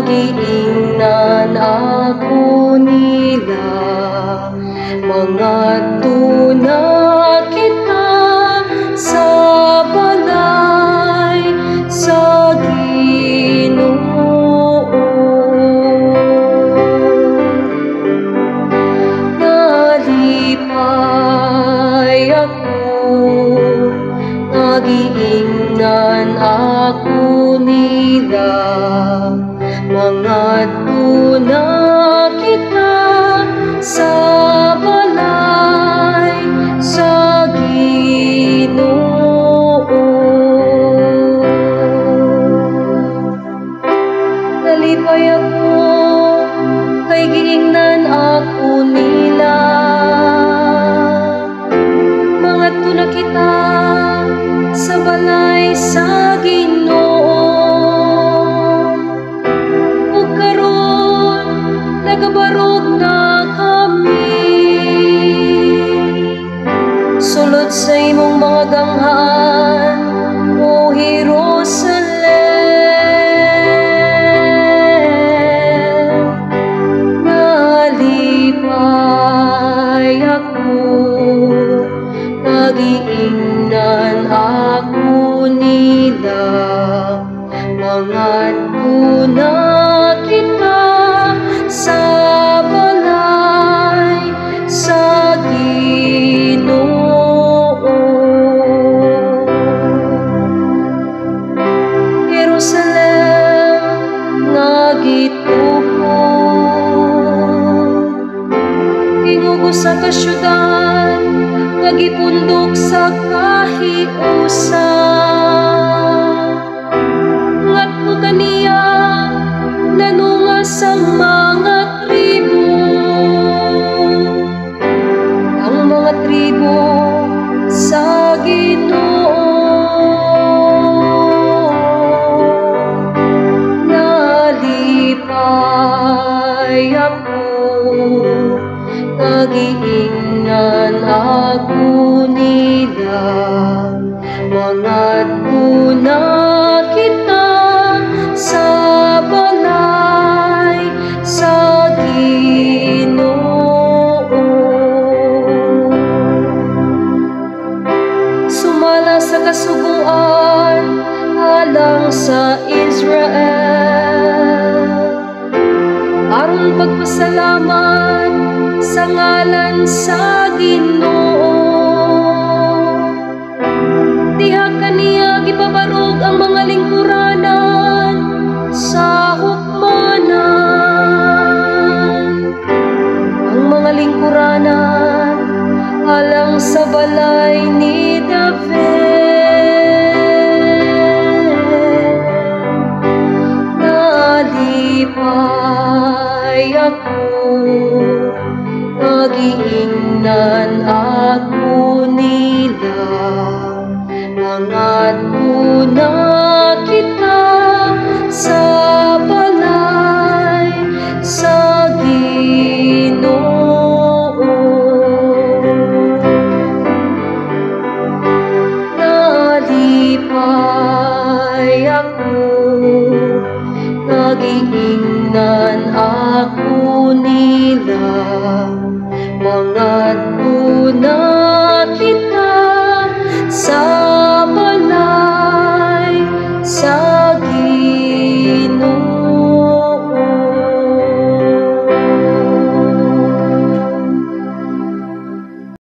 nagiingnan ako nila, mga tuna kita sa balay sa Ginoo. Nalipay ako, nagiingnan ako nila, mga tuna kita sa balay sa Ginoo. Nalipay ako, kay giingnan ako nila, mga tuna kita sa balay sa Ginoo. Ug karon nagabarog na kami, sulod sa imong mga ganghaan, o Jerusalem. Nalipay ako, nagiingnan ako nila, mga tuna kita sa balay sa Ginoo. Jerusalem nga gitubo, ingugo sa kasyudad nga gipundok sa kahiusan, ngadto kaniya nanunga sa mga tribo, ang mga tribo sa Ginoo. Nalipay ako, nagiingnan ako nila, mga tuna kita sa balay sa Ginoo. Sumala sa kasuguan alang sa Israel, aron pagpasalamat sa ngalan sa Ginoo. Diha kaniya gipabarog ang mga lingkuranan sa hukmanan, ang mga lingkuranan alang sa balay ni David. Nalipay ako, nagiingnan ako nila, mga tuna kita sa